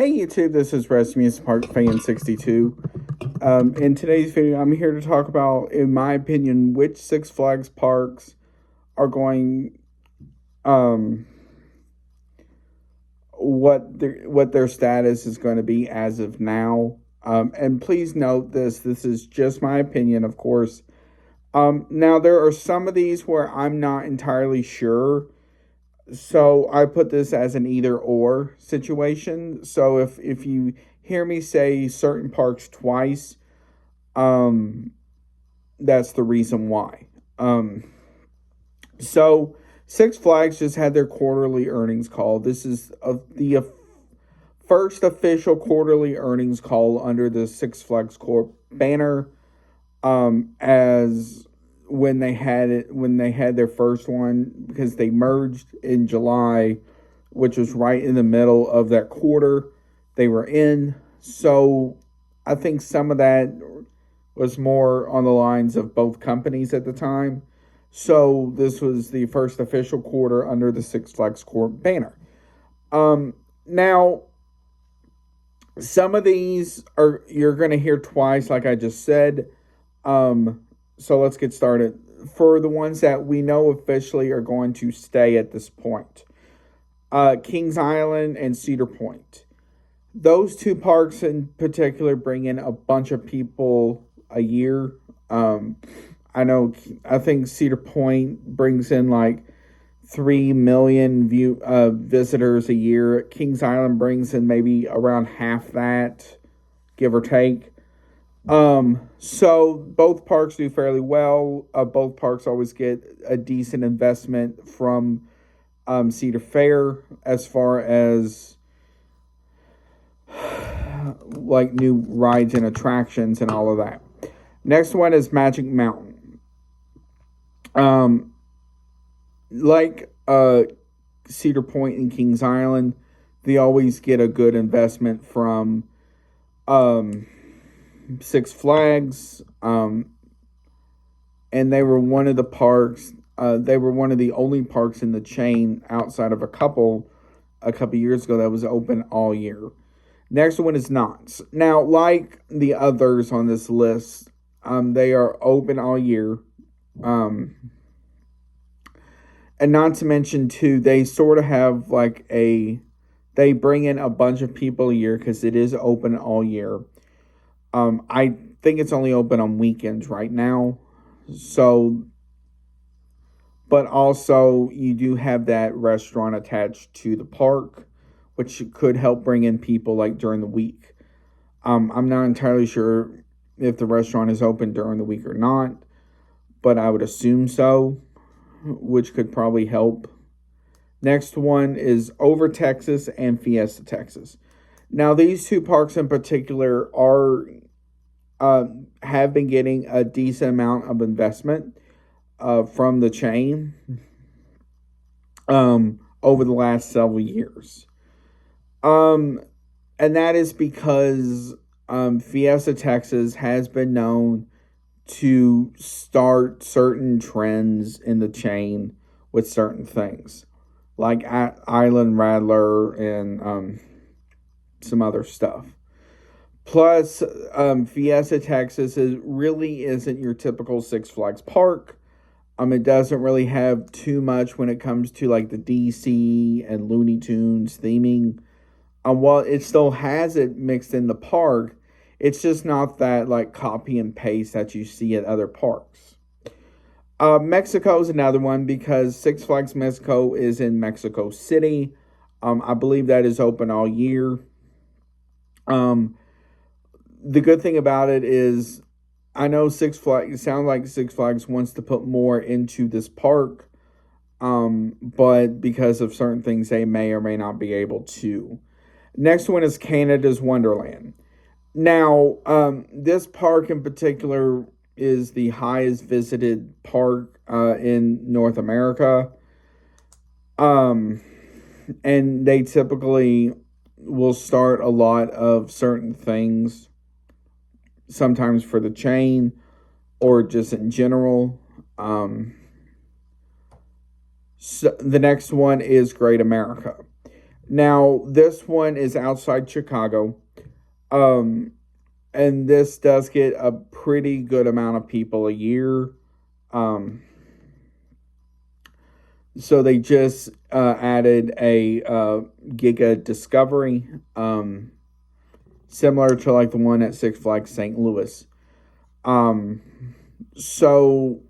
Hey YouTube, this is Resmus Park Fan 62. In today's video, I'm here to talk about, in my opinion, which Six Flags parks are going, um, what their status is going to be as of now. And please note this is just my opinion, of course. Now there are some of these where I'm not entirely sure. So I put this as an either or situation. So if you hear me say certain parks twice, um, that's the reason why. So Six Flags just had their quarterly earnings call. This is the first official quarterly earnings call under the Six Flags Corp banner. As when they had their first one, because they merged in July, which was right in the middle of that quarter they were in. So I think some of that was more on the lines of both companies at the time. So this was the first official quarter under the Six Flags Corp banner. Now some of these are you're going to hear twice, like I just said. So let's get started. For the ones that we know officially are going to stay at this point, Kings Island and Cedar Point. Those two parks in particular bring in a bunch of people a year. I think Cedar Point brings in like 3 million visitors a year. Kings Island brings in maybe around half that, give or take. So both parks do fairly well. Both parks always get a decent investment from Cedar Fair as far as like new rides and attractions and all of that. Next one is Magic Mountain. Like Cedar Point and Kings Island, they always get a good investment from Six Flags, and they were one of the parks. They were one of the only parks in the chain outside of a couple years ago that was open all year. Next one is Knott's. Now, like the others on this list, they are open all year. And not to mention too, they sort of have like they bring in a bunch of people a year because it is open all year. I think it's only open on weekends right now. So, but also you do have that restaurant attached to the park, which could help bring in people like during the week. I'm not entirely sure if the restaurant is open during the week or not, but I would assume so, which could probably help. Next one is Over Texas and Fiesta Texas. Now, these two parks in particular have been getting a decent amount of investment from the chain over the last several years. And that is because Fiesta Texas has been known to start certain trends in the chain with certain things, like Island Rattler and some other stuff. Plus, Fiesta Texas really isn't your typical Six Flags park. It doesn't really have too much when it comes to like the DC and Looney Tunes theming. While it still has it mixed in the park, it's just not that like copy and paste that you see at other parks. Mexico is another one because Six Flags Mexico is in Mexico City. I believe that is open all year. The good thing about it is I know Six Flags, it sounds like Six Flags wants to put more into this park, but because of certain things, they may or may not be able to. Next one is Canada's Wonderland. Now, this park in particular is the highest visited park in North America. And they typically will start a lot of certain things, sometimes for the chain or just in general. So the next one is Great America. Now, this one is outside Chicago. Um, and this does get a pretty good amount of people a year. Um, so they just added a Giga Discovery, similar to like the one at Six Flags St. Louis. Um, so,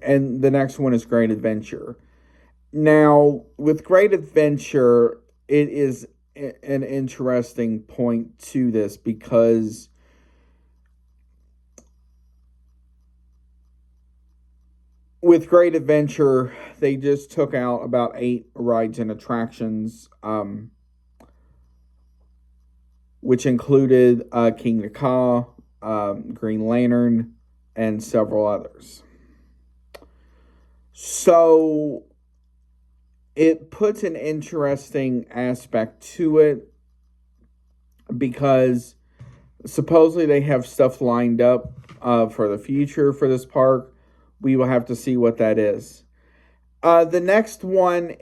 and the next one is Great Adventure. Now, with Great Adventure, it is an interesting point to this because with Great Adventure, they just took out about 8 rides and attractions, which included King Ka, Green Lantern, and several others. So it puts an interesting aspect to it because supposedly they have stuff lined up for the future for this park. We will have to see what that is. The next one,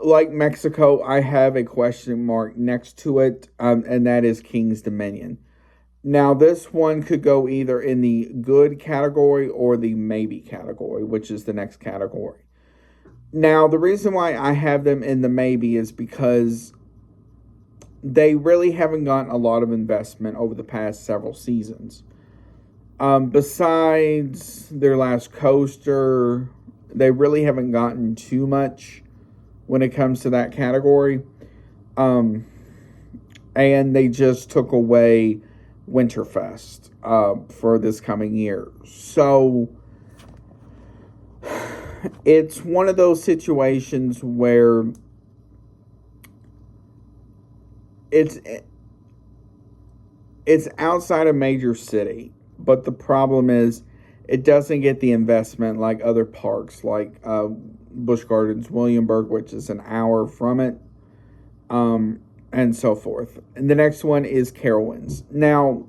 like Mexico, I have a question mark next to it, and that is King's Dominion. Now, this one could go either in the good category or the maybe category, which is the next category. Now, the reason why I have them in the maybe is because they really haven't gotten a lot of investment over the past several seasons. Besides their last coaster, they really haven't gotten too much when it comes to that category. And they just took away Winterfest for this coming year. So it's one of those situations where it's outside a major city, but the problem is it doesn't get the investment like other parks, like Busch Gardens Williamsburg, which is an hour from it, and so forth. And the next one is Carowinds. Now,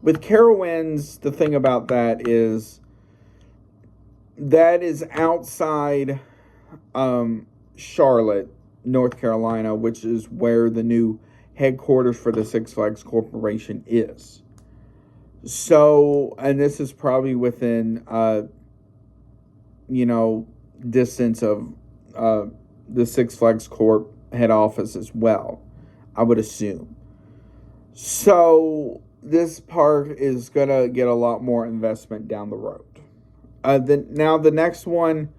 with Carowinds, the thing about that is outside Charlotte, North Carolina, which is where the new headquarters for the Six Flags Corporation is. So, and this is probably within, distance of the Six Flags Corp head office as well, I would assume. So, this park is going to get a lot more investment down the road. Now, the next one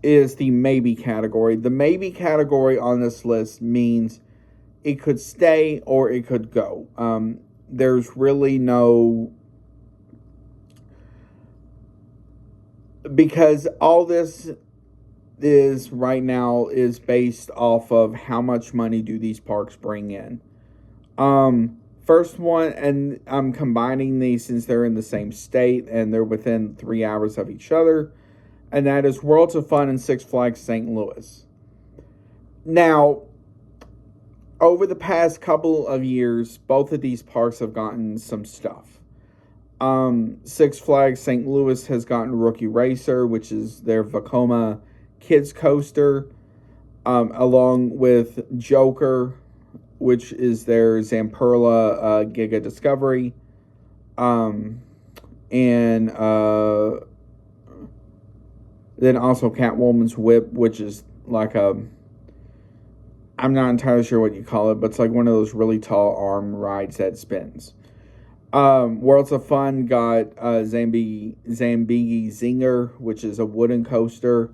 is the maybe category. The maybe category on this list means it could stay or it could go. There's really no... Because all this is right now is based off of how much money do these parks bring in. First one, and I'm combining these since they're in the same state and they're within 3 hours of each other, and that is Worlds of Fun and Six Flags St. Louis. Now, over the past couple of years, both of these parks have gotten some stuff. Six Flags St. Louis has gotten Rookie Racer, which is their Vekoma kids coaster, along with Joker, which is their Zamperla Giga Discovery, and then also Catwoman's Whip, which is like I'm not entirely sure what you call it, but it's like one of those really tall arm rides that spins. Worlds of Fun got Zambigi Zinger, which is a wooden coaster.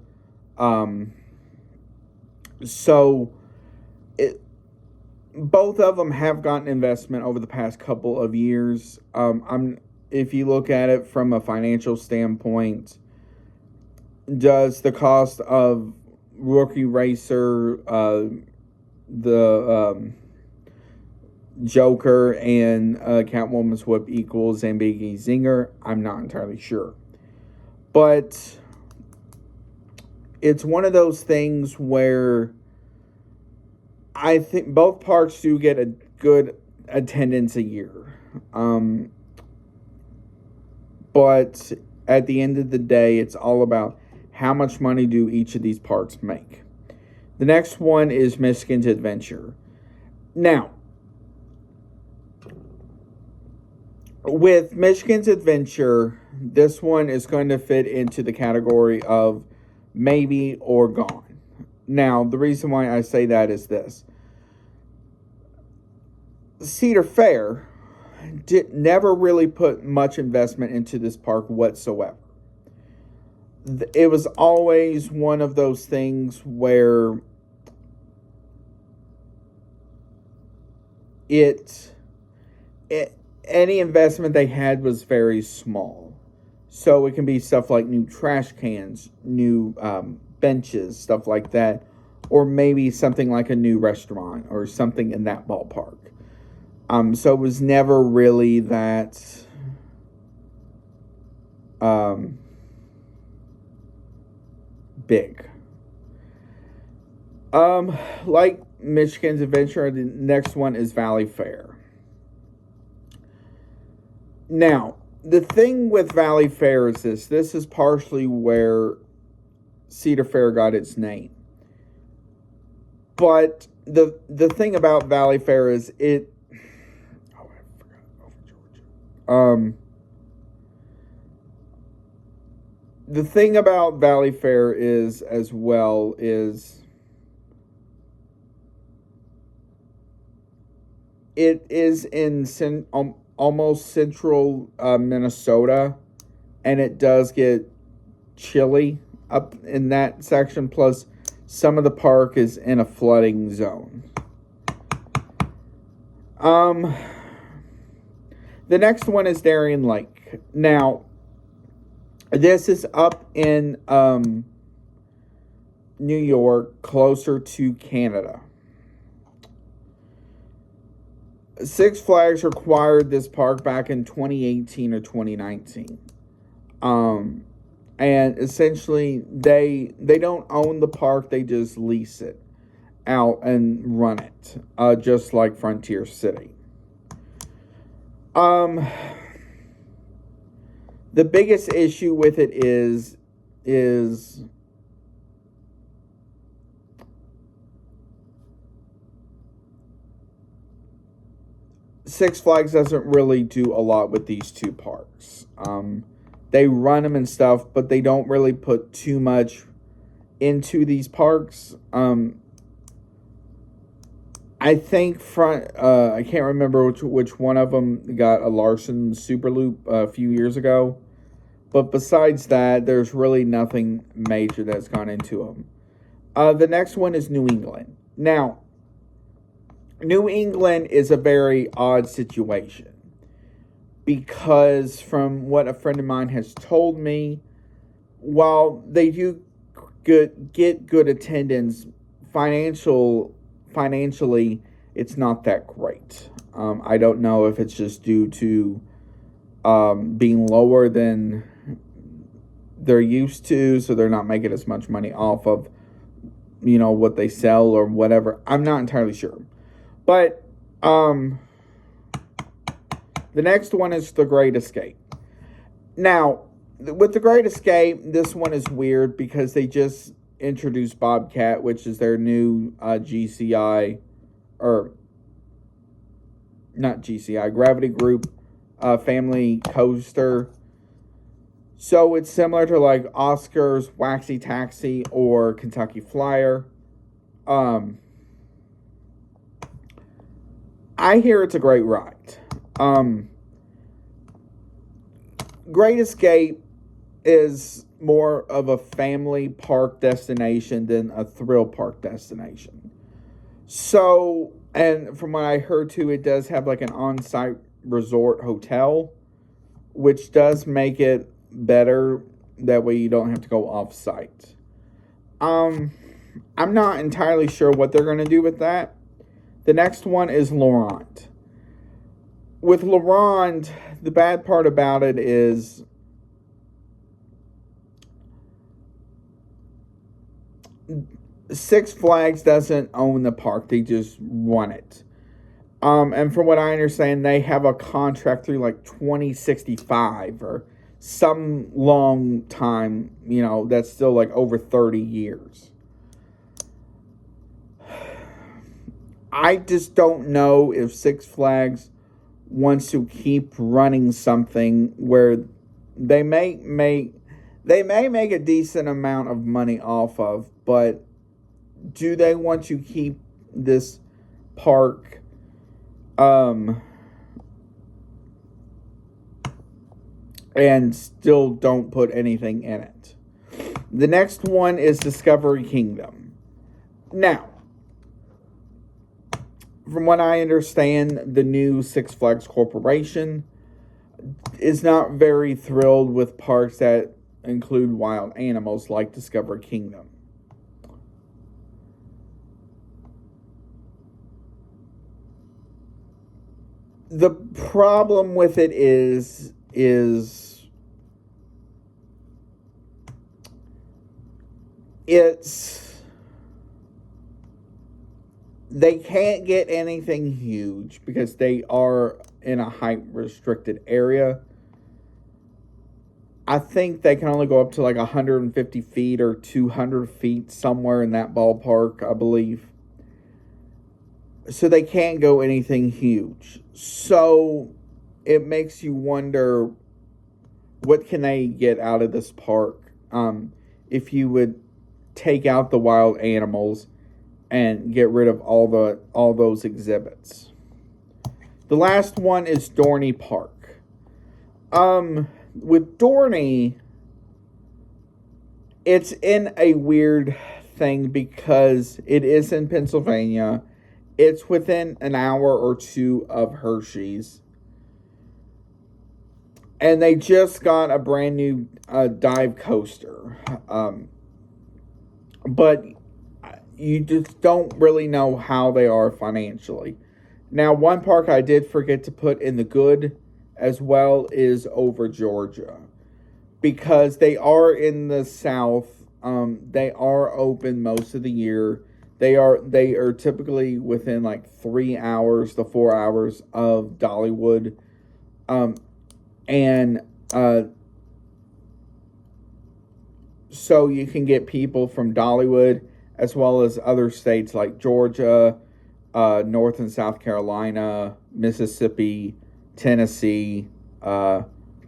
Both of them have gotten investment over the past couple of years. If you look at it from a financial standpoint, does the cost of Rookie Racer, the Joker, and Catwoman's Whip equals Zambigi Zinger? I'm not entirely sure. But it's one of those things where I think both parks do get a good attendance a year. But at the end of the day, it's all about how much money do each of these parks make. The next one is Michigan's Adventure. Now, with Michigan's Adventure, this one is going to fit into the category of maybe or gone. Now, the reason why I say that is this. Cedar Fair never really put much investment into this park whatsoever. It was always one of those things where any investment they had was very small. So it can be stuff like new trash cans, new benches, stuff like that, or maybe something like a new restaurant or something in that ballpark. So it was never really that big. Like Michigan's Adventure, the next one is Valley Fair. Now, the thing with Valley Fair is this. This is partially where Cedar Fair got its name. But the thing about Valley Fair is it... Oh, I forgot over Georgia. The thing about Valley Fair is, as well, is... It is in almost central Minnesota, and it does get chilly up in that section. Plus, some of the park is in a flooding zone. The next one is Darien Lake. Now, this is up in New York, closer to Canada. Six Flags acquired this park back in 2018 or 2019. And essentially, they don't own the park, they just lease it out and run it, just like Frontier City. The biggest issue with it is Six Flags doesn't really do a lot with these two parks. They run them and stuff, but they don't really put too much into these parks. I think I can't remember which one of them got a Larson Super Loop a few years ago. But besides that, there's really nothing major that's gone into them. The next one is New England. Now, New England is a very odd situation because from what a friend of mine has told me, while they do get good attendance, financially it's not that great. I don't know if it's just due to being lower than they're used to, so they're not making as much money off of what they sell or whatever. I'm not entirely sure. But the next one is The Great Escape. Now, with The Great Escape, this one is weird because they just introduced Bobcat, which is their new GCI, or not GCI, Gravity Group family coaster. So it's similar to like Oscar's Waxy Taxi or Kentucky Flyer. I hear it's a great ride. Great Escape is more of a family park destination than a thrill park destination. So, and from what I heard too, it does have like an on-site resort hotel, which does make it better. That way you don't have to go off-site. I'm not entirely sure what they're going to do with that. The next one is Laurent. With Laurent, the bad part about it is Six Flags doesn't own the park. They just run it. And from what I understand, they have a contract through like 2065 or some long time, that's still like over 30 years. I just don't know if Six Flags wants to keep running something where they may make a decent amount of money off of, but do they want to keep this park and still don't put anything in it? The next one is Discovery Kingdom. Now, from what I understand, the new Six Flags Corporation is not very thrilled with parks that include wild animals like Discovery Kingdom. The problem with it is they can't get anything huge because they are in a height restricted area. I think they can only go up to like 150 feet or 200 feet, somewhere in that ballpark, I believe. So they can't go anything huge. So it makes you wonder, what can they get out of this park if you would take out the wild animals and get rid of all those exhibits. The last one is Dorney Park. With Dorney, it's in a weird thing because it is in Pennsylvania. It's within an hour or two of Hershey's. And they just got a brand new dive coaster. But you just don't really know how they are financially. Now, one park I did forget to put in the good as well is over Georgia. Because they are in the South. They are open most of the year. They are typically within like 3 hours to 4 hours of Dollywood. So you can get people from Dollywood as well as other states like Georgia, North and South Carolina, Mississippi, Tennessee,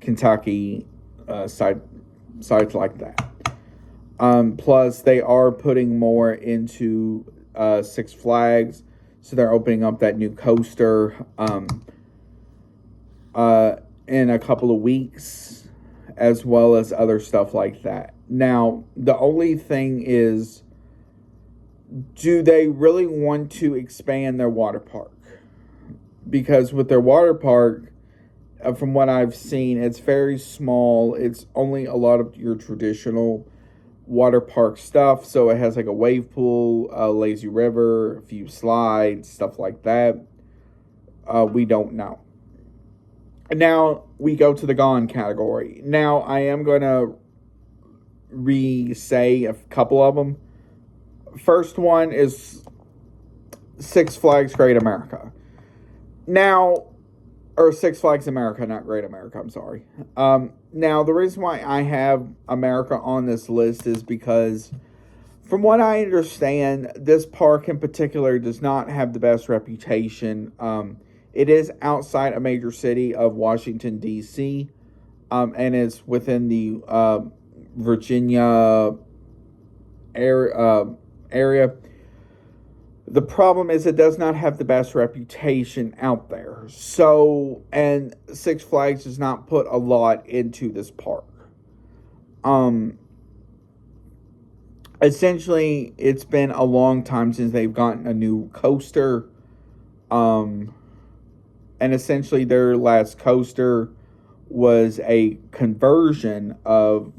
Kentucky, sites like that. Plus, they are putting more into Six Flags, so they're opening up that new coaster in a couple of weeks, as well as other stuff like that. Now, the only thing is, do they really want to expand their water park? Because with their water park, from what I've seen, it's very small. It's only a lot of your traditional water park stuff. So it has like a wave pool, a lazy river, a few slides, stuff like that. We don't know. Now we go to the gone category. Now I am going to re-say a couple of them. First one is Six Flags Great America. Now, or Six Flags America, not Great America, I'm sorry. Now, the reason why I have America on this list is because, from what I understand, this park in particular does not have the best reputation. It is outside a major city of Washington, D.C., and it's within the Virginia area. The problem is it does not have the best reputation out there. So, and Six Flags does not put a lot into this park. Essentially, it's been a long time since they've gotten a new coaster. And essentially their last coaster was a conversion of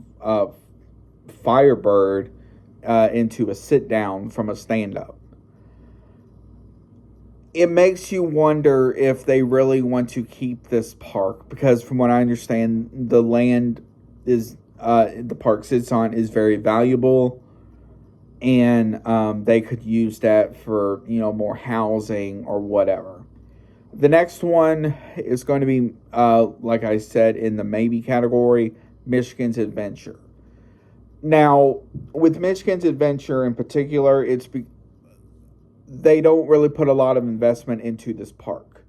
Firebird into a sit-down from a stand-up. It makes you wonder if they really want to keep this park, because from what I understand, the land is the park sits on is very valuable, and they could use that for more housing or whatever. The next one is going to be, like I said, in the maybe category, Michigan's Adventure. Now, with Michigan's Adventure in particular, they don't really put a lot of investment into this park.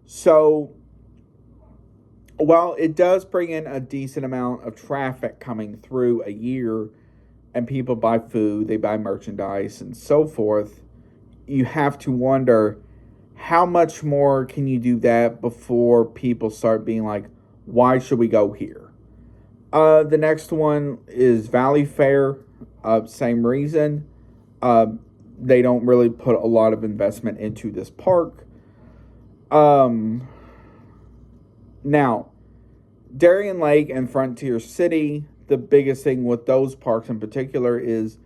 So while it does bring in a decent amount of traffic coming through a year, and people buy food, they buy merchandise, and so forth, you have to wonder how much more can you do that before people start being like, why should we go here? The next one is Valley Fair. Same reason. They don't really put a lot of investment into this park. Now, Darien Lake and Frontier City, the biggest thing with those parks in particular is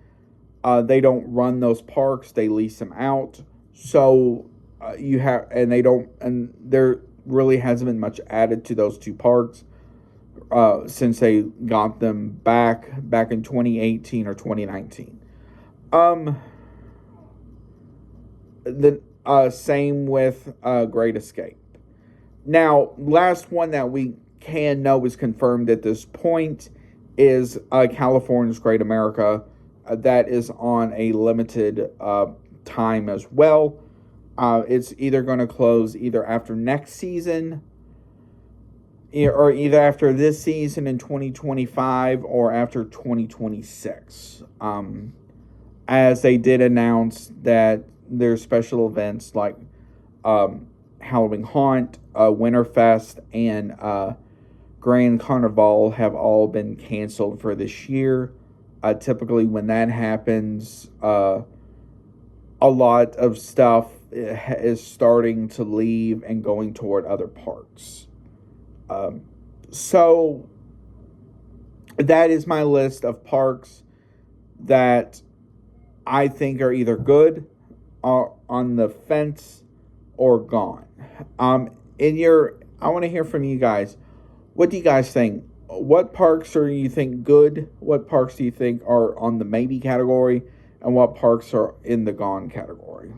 they don't run those parks; they lease them out. So you have, and they don't, and there really hasn't been much added to those two parks since they got them back in 2018 or 2019. The same with Great Escape. Now, last one that we can know is confirmed at this point is California's Great America. That is on a limited time as well. It's either going to close either after next season or either after this season in 2025 or after 2026. As they did announce that there's special events like Halloween Haunt, Winterfest, and Grand Carnival have all been canceled for this year. Typically, when that happens, a lot of stuff is starting to leave and going toward other parks. So that is my list of parks that I think are either good, on the fence, or gone. I want to hear from you guys. What do you guys think? What parks are you think good? What parks do you think are on the maybe category? And what parks are in the gone category?